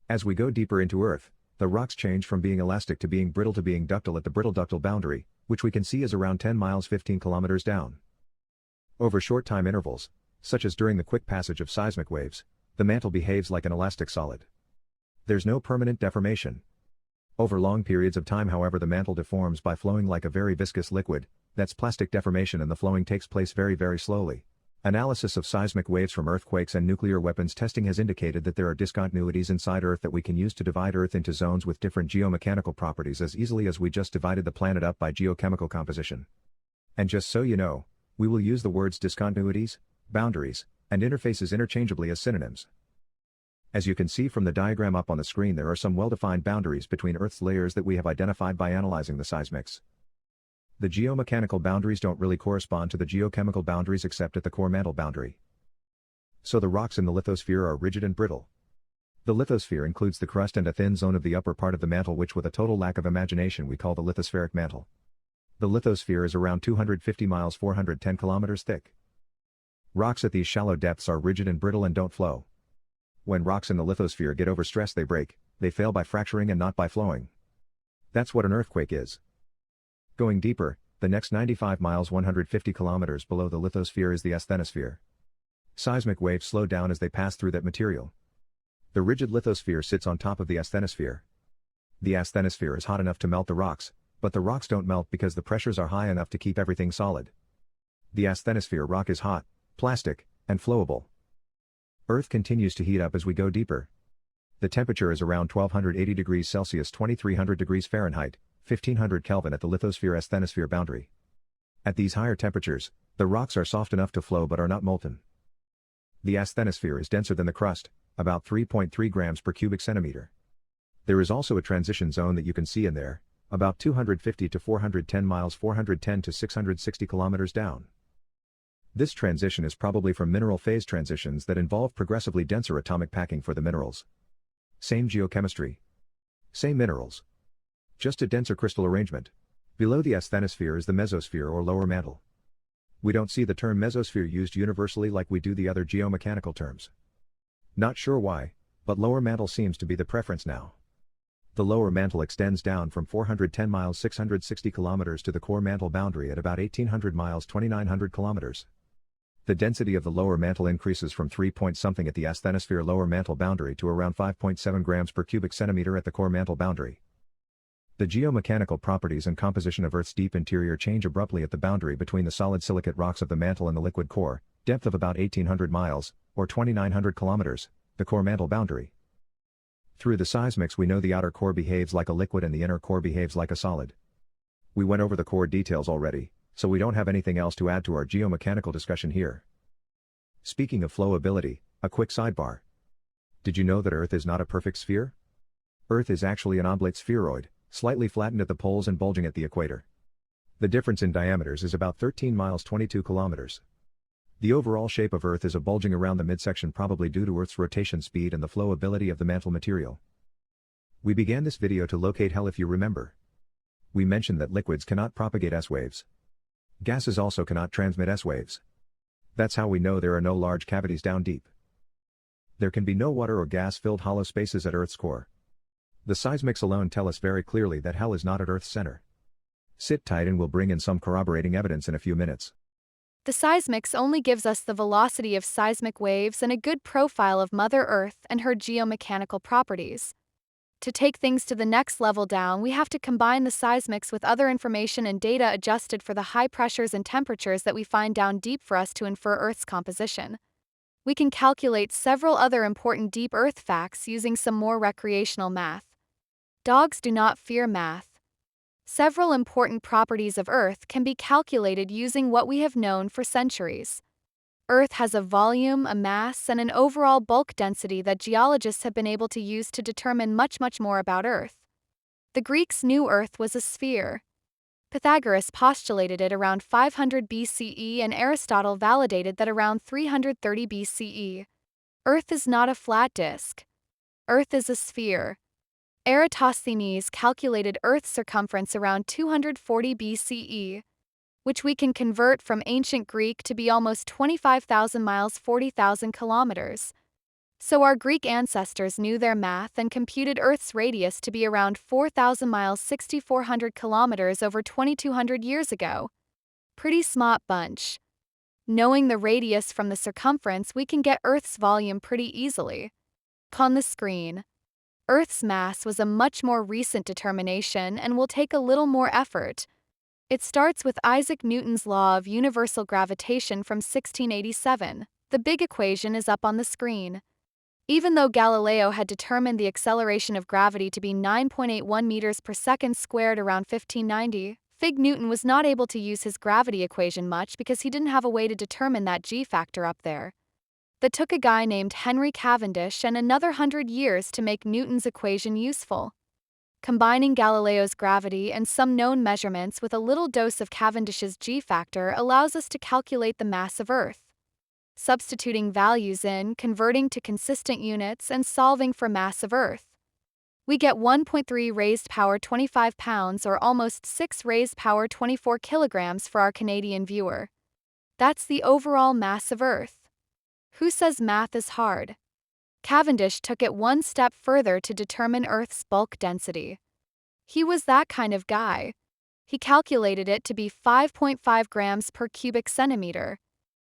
As we go deeper into Earth, the rocks change from being elastic to being brittle to being ductile at the brittle-ductile boundary, which we can see is around 10 miles 15 kilometers down. Over short time intervals, such as during the quick passage of seismic waves, the mantle behaves like an elastic solid. There's no permanent deformation. Over long periods of time, however, the mantle deforms by flowing like a very viscous liquid. That's plastic deformation, and the flowing takes place very slowly. Analysis of seismic waves from earthquakes and nuclear weapons testing has indicated that there are discontinuities inside Earth that we can use to divide Earth into zones with different geomechanical properties as easily as we just divided the planet up by geochemical composition. And just so you know, we will use the words discontinuities, boundaries, and interfaces interchangeably as synonyms. As you can see from the diagram up on the screen, there are some well-defined boundaries between Earth's layers that we have identified by analyzing the seismics. The geomechanical boundaries don't really correspond to the geochemical boundaries except at the core mantle boundary. So the rocks in the lithosphere are rigid and brittle. The lithosphere includes the crust and a thin zone of the upper part of the mantle, which with a total lack of imagination we call the lithospheric mantle. The lithosphere is around 250 miles 410 kilometers thick. Rocks at these shallow depths are rigid and brittle and don't flow. When rocks in the lithosphere get overstressed they break, they fail by fracturing and not by flowing. That's what an earthquake is. Going deeper, the next 95 miles 150 kilometers below the lithosphere is the asthenosphere. Seismic waves slow down as they pass through that material. The rigid lithosphere sits on top of the asthenosphere. The asthenosphere is hot enough to melt the rocks, but the rocks don't melt because the pressures are high enough to keep everything solid. The asthenosphere rock is hot, plastic, and flowable. Earth continues to heat up as we go deeper. The temperature is around 1280 degrees Celsius 2300 degrees Fahrenheit, 1500 Kelvin at the lithosphere-asthenosphere boundary. At these higher temperatures, the rocks are soft enough to flow but are not molten. The asthenosphere is denser than the crust, about 3.3 grams per cubic centimeter. There is also a transition zone that you can see in there, about 250 to 410 miles 410 to 660 kilometers down. This transition is probably from mineral phase transitions that involve progressively denser atomic packing for the minerals. Same geochemistry. Same minerals. Just a denser crystal arrangement. Below the asthenosphere is the mesosphere or lower mantle. We don't see the term mesosphere used universally like we do the other geomechanical terms. Not sure why, but lower mantle seems to be the preference now. The lower mantle extends down from 410 miles 660 kilometers to the core mantle boundary at about 1800 miles 2900 kilometers. The density of the lower mantle increases from 3 point something at the asthenosphere lower mantle boundary to around 5.7 grams per cubic centimeter at the core mantle boundary. The geomechanical properties and composition of Earth's deep interior change abruptly at the boundary between the solid silicate rocks of the mantle and the liquid core, depth of about 1800 miles, or 2900 kilometers, the core mantle boundary. Through the seismics we know the outer core behaves like a liquid and the inner core behaves like a solid. We went over the core details already, so we don't have anything else to add to our geomechanical discussion here. Speaking of flowability, a quick sidebar. Did you know that Earth is not a perfect sphere? Earth is actually an oblate spheroid, slightly flattened at the poles and bulging at the equator. The difference in diameters is about 13 miles 22 kilometers. The overall shape of Earth is a bulging around the midsection, probably due to Earth's rotation speed and the flowability of the mantle material. We began this video to locate hell, if you remember. We mentioned that liquids cannot propagate S-waves. Gases also cannot transmit S-waves. That's how we know there are no large cavities down deep. There can be no water or gas-filled hollow spaces at Earth's core. The seismics alone tell us very clearly that hell is not at Earth's center. Sit tight and we'll bring in some corroborating evidence in a few minutes. The seismics only gives us the velocity of seismic waves and a good profile of Mother Earth and her geomechanical properties. To take things to the next level down, we have to combine the seismics with other information and data adjusted for the high pressures and temperatures that we find down deep for us to infer Earth's composition. We can calculate several other important deep Earth facts using some more recreational math. Dogs do not fear math. Several important properties of Earth can be calculated using what we have known for centuries. Earth has a volume, a mass, and an overall bulk density that geologists have been able to use to determine much more about Earth. The Greeks knew Earth was a sphere. Pythagoras postulated it around 500 BCE and Aristotle validated that around 330 BCE. Earth is not a flat disk. Earth is a sphere. Eratosthenes calculated Earth's circumference around 240 BCE, which we can convert from ancient Greek to be almost 25,000 miles 40,000 kilometers. So our Greek ancestors knew their math and computed Earth's radius to be around 4,000 miles 6,400 kilometers over 2,200 years ago. Pretty smart bunch. Knowing the radius from the circumference, we can get Earth's volume pretty easily. On the screen. Earth's mass was a much more recent determination and will take a little more effort. It starts with Isaac Newton's law of universal gravitation from 1687. The big equation is up on the screen. Even though Galileo had determined the acceleration of gravity to be 9.81 meters per second squared around 1590, Fig Newton was not able to use his gravity equation much because he didn't have a way to determine that g factor up there. That took a guy named Henry Cavendish and another 100 years to make Newton's equation useful. Combining Galileo's gravity and some known measurements with a little dose of Cavendish's g-factor allows us to calculate the mass of Earth. Substituting values in, converting to consistent units, and solving for mass of Earth, we get 1.3 raised power 25 pounds or almost 6 raised power 24 kilograms for our Canadian viewer. That's the overall mass of Earth. Who says math is hard? Cavendish took it one step further to determine Earth's bulk density. He was that kind of guy. He calculated it to be 5.5 grams per cubic centimeter.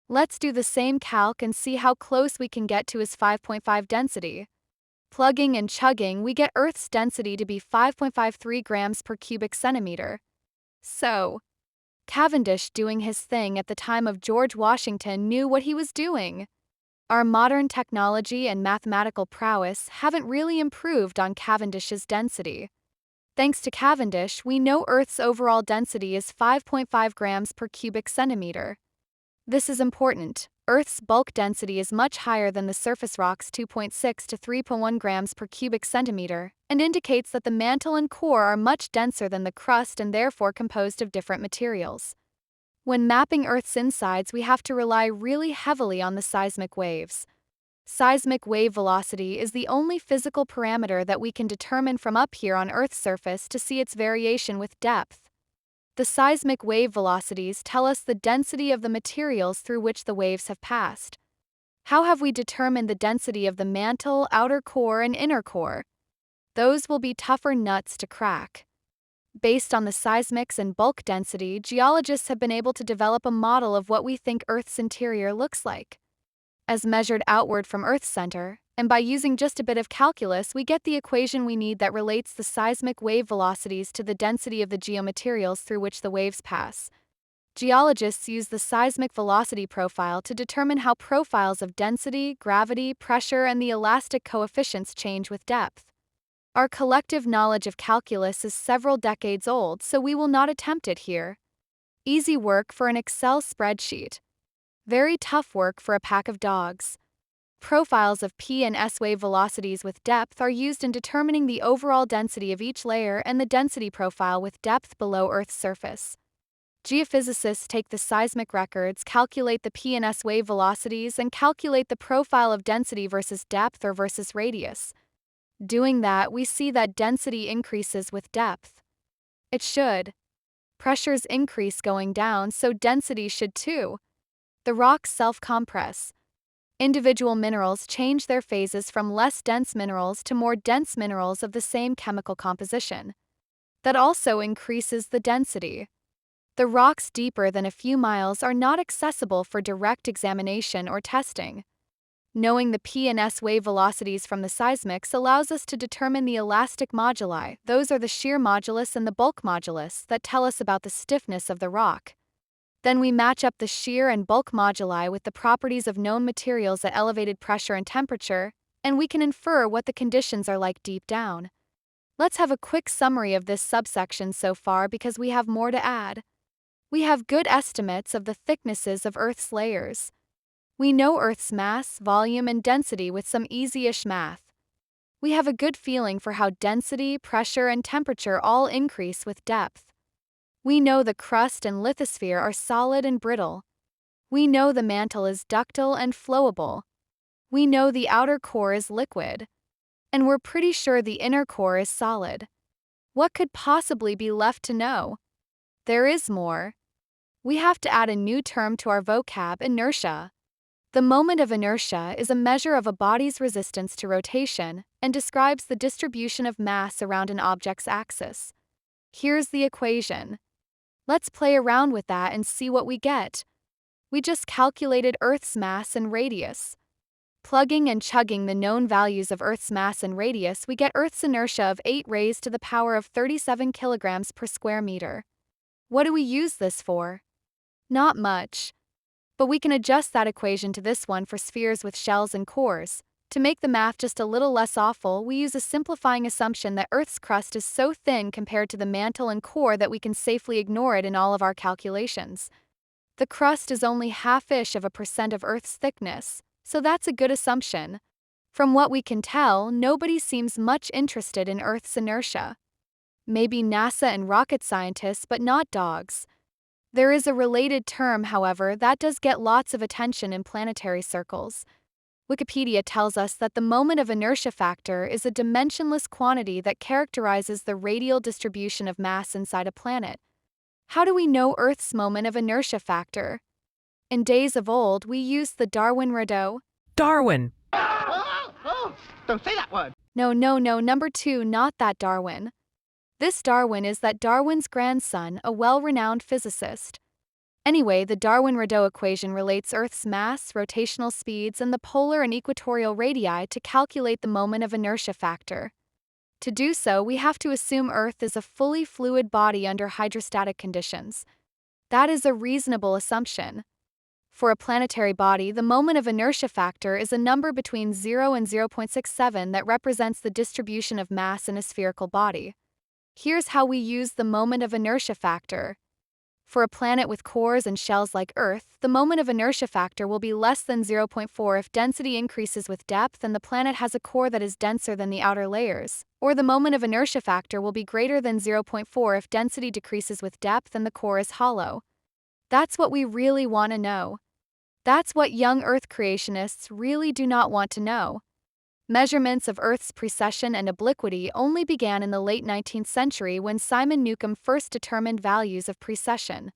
Let's do the same calc and see how close we can get to his 5.5 density. Plugging and chugging, we get Earth's density to be 5.53 grams per cubic centimeter. So, Cavendish, doing his thing at the time of George Washington, knew what he was doing. Our modern technology and mathematical prowess haven't really improved on Cavendish's density. Thanks to Cavendish, we know Earth's overall density is 5.5 grams per cubic centimeter. This is important. Earth's bulk density is much higher than the surface rock's 2.6 to 3.1 grams per cubic centimeter, and indicates that the mantle and core are much denser than the crust and therefore composed of different materials. When mapping Earth's insides, we have to rely really heavily on the seismic waves. Seismic wave velocity is the only physical parameter that we can determine from up here on Earth's surface to see its variation with depth. The seismic wave velocities tell us the density of the materials through which the waves have passed. How have we determined the density of the mantle, outer core, and inner core? Those will be tougher nuts to crack. Based on the seismics and bulk density, geologists have been able to develop a model of what we think Earth's interior looks like. As measured outward from Earth's center, and by using just a bit of calculus, we get the equation we need that relates the seismic wave velocities to the density of the geomaterials through which the waves pass. Geologists use the seismic velocity profile to determine how profiles of density, gravity, pressure, and the elastic coefficients change with depth. Our collective knowledge of calculus is several decades old, so we will not attempt it here. Easy work for an Excel spreadsheet. Very tough work for a pack of dogs. Profiles of P and S wave velocities with depth are used in determining the overall density of each layer and the density profile with depth below Earth's surface. Geophysicists take the seismic records, calculate the P and S wave velocities, and calculate the profile of density versus depth or versus radius. Doing that, we see that density increases with depth. It should. Pressures increase going down, so density should too. The rocks self-compress. Individual minerals change their phases from less dense minerals to more dense minerals of the same chemical composition. That also increases the density. The rocks deeper than a few miles are not accessible for direct examination or testing. Knowing the P and S wave velocities from the seismics allows us to determine the elastic moduli. Those are the shear modulus and the bulk modulus that tell us about the stiffness of the rock. Then we match up the shear and bulk moduli with the properties of known materials at elevated pressure and temperature, and we can infer what the conditions are like deep down. Let's have a quick summary of this subsection so far because we have more to add. We have good estimates of the thicknesses of Earth's layers. We know Earth's mass, volume, and density with some easy-ish math. We have a good feeling for how density, pressure, and temperature all increase with depth. We know the crust and lithosphere are solid and brittle. We know the mantle is ductile and flowable. We know the outer core is liquid. And we're pretty sure the inner core is solid. What could possibly be left to know? There is more. We have to add a new term to our vocab, inertia. The moment of inertia is a measure of a body's resistance to rotation and describes the distribution of mass around an object's axis. Here's the equation. Let's play around with that and see what we get. We just calculated Earth's mass and radius. Plugging and chugging the known values of Earth's mass and radius, we get Earth's inertia of 8 raised to the power of 37 kilograms per square meter. What do we use this for? Not much. But we can adjust that equation to this one for spheres with shells and cores. To make the math just a little less awful, we use a simplifying assumption that Earth's crust is so thin compared to the mantle and core that we can safely ignore it in all of our calculations. The crust is only half-ish of a percent of Earth's thickness, so that's a good assumption. From what we can tell, nobody seems much interested in Earth's inertia. Maybe NASA and rocket scientists, but not dogs. There is a related term, however, that does get lots of attention in planetary circles. Wikipedia tells us that the moment of inertia factor is a dimensionless quantity that characterizes the radial distribution of mass inside a planet. How do we know Earth's moment of inertia factor? In days of old, we used the Darwin Rideau. Darwin. Don't say that word. No, number 2, not that Darwin. This Darwin is that Darwin's grandson, a well-renowned physicist. Anyway, the Darwin-Rideau equation relates Earth's mass, rotational speeds, and the polar and equatorial radii to calculate the moment of inertia factor. To do so, we have to assume Earth is a fully fluid body under hydrostatic conditions. That is a reasonable assumption. For a planetary body, the moment of inertia factor is a number between 0 and 0.67 that represents the distribution of mass in a spherical body. Here's how we use the moment of inertia factor. For a planet with cores and shells like Earth, the moment of inertia factor will be less than 0.4 if density increases with depth and the planet has a core that is denser than the outer layers, or the moment of inertia factor will be greater than 0.4 if density decreases with depth and the core is hollow. That's what we really want to know. That's what young Earth creationists really do not want to know. Measurements of Earth's precession and obliquity only began in the late 19th century when Simon Newcomb first determined values of precession.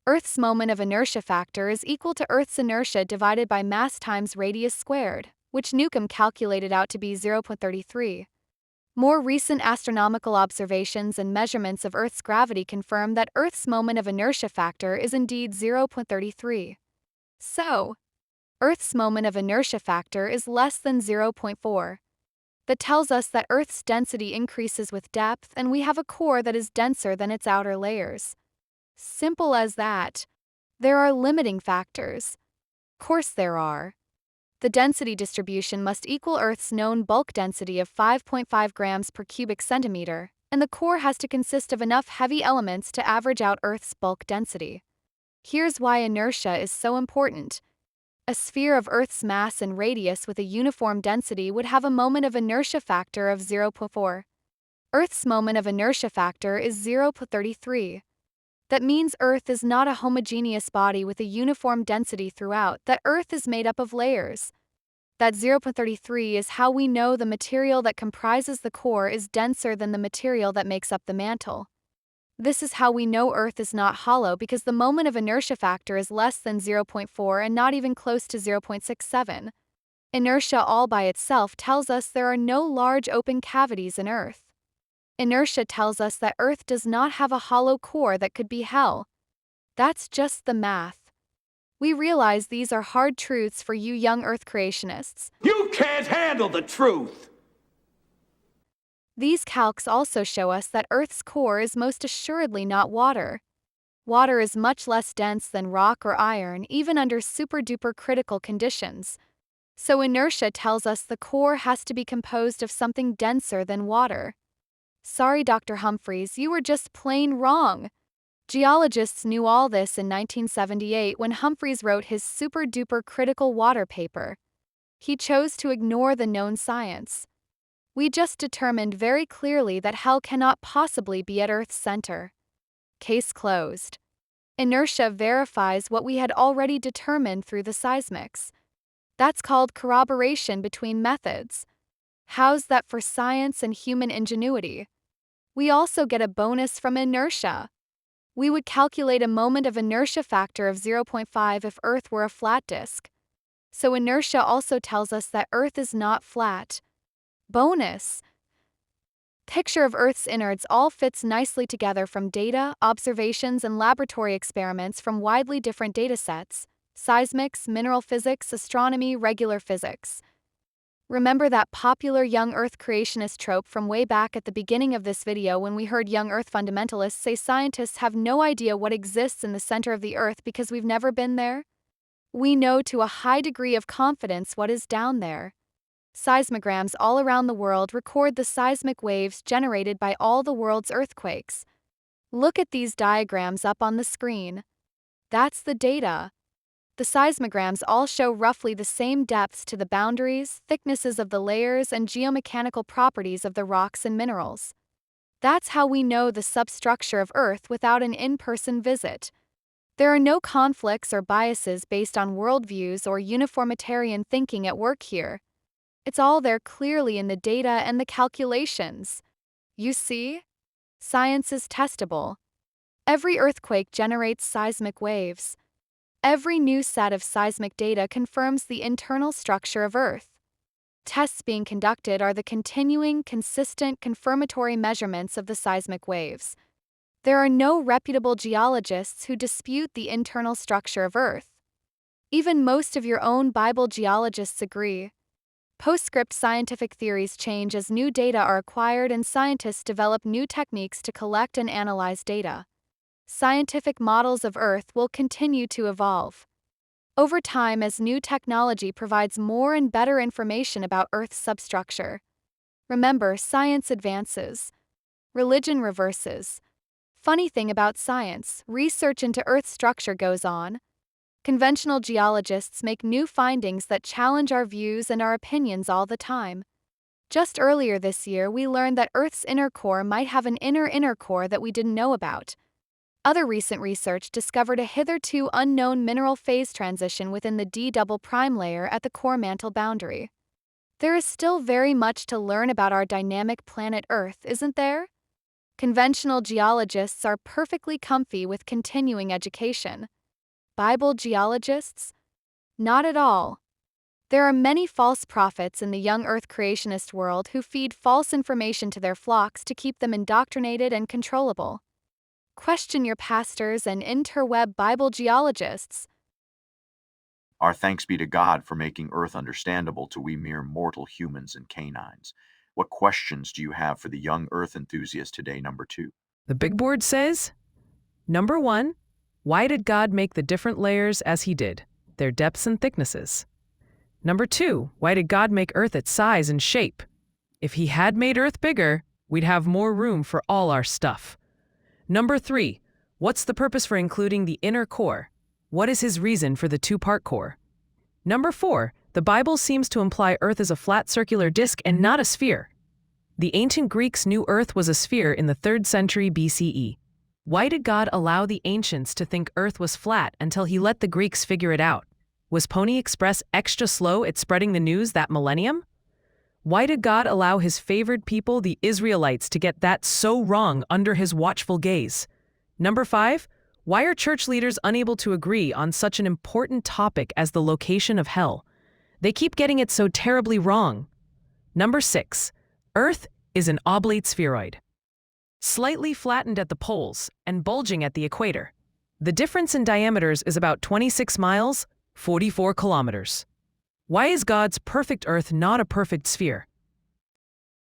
Earth's moment of inertia factor is equal to Earth's inertia divided by mass times radius squared, which Newcomb calculated out to be 0.33. More recent astronomical observations and measurements of Earth's gravity confirm that Earth's moment of inertia factor is indeed 0.33. So, Earth's moment of inertia factor is less than 0.4. That tells us that Earth's density increases with depth and we have a core that is denser than its outer layers. Simple as that. There are limiting factors. Course there are. The density distribution must equal Earth's known bulk density of 5.5 grams per cubic centimeter, and the core has to consist of enough heavy elements to average out Earth's bulk density. Here's why inertia is so important. A sphere of Earth's mass and radius with a uniform density would have a moment of inertia factor of 0.4. Earth's moment of inertia factor is 0.33. That means Earth is not a homogeneous body with a uniform density throughout, that Earth is made up of layers. That 0.33 is how we know the material that comprises the core is denser than the material that makes up the mantle. This is how we know Earth is not hollow because the moment of inertia factor is less than 0.4 and not even close to 0.67. Inertia all by itself tells us there are no large open cavities in Earth. Inertia tells us that Earth does not have a hollow core that could be hell. That's just the math. We realize these are hard truths for you young Earth creationists. You can't handle the truth! These calcs also show us that Earth's core is most assuredly not water. Water is much less dense than rock or iron, even under super-duper critical conditions. So inertia tells us the core has to be composed of something denser than water. Sorry, Dr. Humphreys, you were just plain wrong. Geologists knew all this in 1978 when Humphreys wrote his super-duper critical water paper. He chose to ignore the known science. We just determined very clearly that hell cannot possibly be at Earth's center. Case closed. Inertia verifies what we had already determined through the seismics. That's called corroboration between methods. How's that for science and human ingenuity? We also get a bonus from inertia. We would calculate a moment of inertia factor of 0.5 if Earth were a flat disk. So inertia also tells us that Earth is not flat. Bonus! Picture of Earth's innards all fits nicely together from data, observations, and laboratory experiments from widely different datasets: seismics, mineral physics, astronomy, regular physics. Remember that popular Young Earth Creationist trope from way back at the beginning of this video when we heard Young Earth fundamentalists say scientists have no idea what exists in the center of the Earth because we've never been there? We know to a high degree of confidence what is down there. Seismograms all around the world record the seismic waves generated by all the world's earthquakes. Look at these diagrams up on the screen. That's the data. The seismograms all show roughly the same depths to the boundaries, thicknesses of the layers, and geomechanical properties of the rocks and minerals. That's how we know the substructure of Earth without an in-person visit. There are no conflicts or biases based on worldviews or uniformitarian thinking at work here. It's all there clearly in the data and the calculations. You see? Science is testable. Every earthquake generates seismic waves. Every new set of seismic data confirms the internal structure of Earth. Tests being conducted are the continuing, consistent, confirmatory measurements of the seismic waves. There are no reputable geologists who dispute the internal structure of Earth. Even most of your own Bible geologists agree. Postscript scientific theories change as new data are acquired and scientists develop new techniques to collect and analyze data. Scientific models of Earth will continue to evolve. Over time, as new technology provides more and better information about Earth's substructure. Remember, science advances. Religion reverses. Funny thing about science, research into Earth's structure goes on. Conventional geologists make new findings that challenge our views and our opinions all the time. Just earlier this year, we learned that Earth's inner core might have an inner core that we didn't know about. Other recent research discovered a hitherto unknown mineral phase transition within the D double prime layer at the core mantle boundary. There is still very much to learn about our dynamic planet Earth, isn't there? Conventional geologists are perfectly comfy with continuing education. Bible geologists? Not at all. There are many false prophets in the young Earth creationist world who feed false information to their flocks to keep them indoctrinated and controllable. Question your pastors and interweb Bible geologists. Our thanks be to God for making Earth understandable to we mere mortal humans and canines. What questions do you have for the young Earth enthusiast today, number 2? The big board says, number 1, why did God make the different layers as he did, their depths and thicknesses? Number 2, why did God make Earth its size and shape? If he had made Earth bigger, we'd have more room for all our stuff. Number 3, what's the purpose for including the inner core? What is his reason for the 2-part core? Number 4, the Bible seems to imply Earth is a flat circular disk and not a sphere. The ancient Greeks knew Earth was a sphere in the 3rd century BCE. Why did God allow the ancients to think Earth was flat until he let the Greeks figure it out? Was Pony Express extra slow at spreading the news that millennium? Why did God allow his favored people, the Israelites, to get that so wrong under his watchful gaze? Number 5, why are church leaders unable to agree on such an important topic as the location of hell? They keep getting it so terribly wrong. Number 6, Earth is an oblate spheroid, slightly flattened at the poles and bulging at the equator. The difference in diameters is about 26 miles, 44 kilometers. Why is God's perfect Earth not a perfect sphere?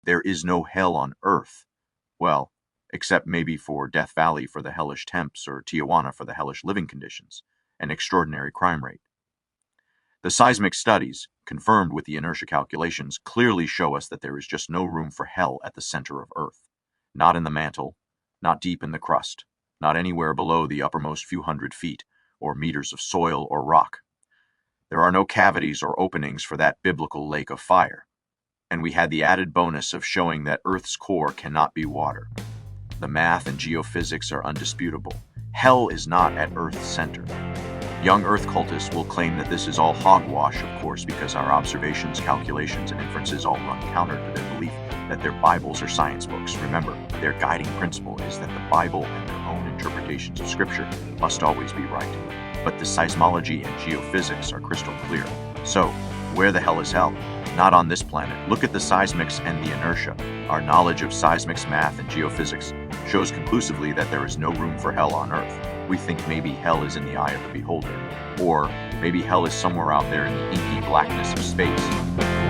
There is no hell on Earth. Well, except maybe for Death Valley for the hellish temps or Tijuana for the hellish living conditions and extraordinary crime rate. The seismic studies, confirmed with the inertia calculations, clearly show us that there is just no room for hell at the center of Earth. Not in the mantle, not deep in the crust, not anywhere below the uppermost few hundred feet or meters of soil or rock. There are no cavities or openings for that biblical lake of fire. And we had the added bonus of showing that Earth's core cannot be water. The math and geophysics are undisputable. Hell is not at Earth's center. Young Earth cultists will claim that this is all hogwash, of course, because our observations, calculations, and inferences all run counter to their belief that their Bibles are science books. Remember, their guiding principle is that the Bible and their own interpretations of Scripture must always be right. But the seismology and geophysics are crystal clear. So, where the hell is hell? Not on this planet. Look at the seismics and the inertia. Our knowledge of seismics, math, and geophysics shows conclusively that there is no room for hell on Earth. We think maybe hell is in the eye of the beholder, or maybe hell is somewhere out there in the inky blackness of space.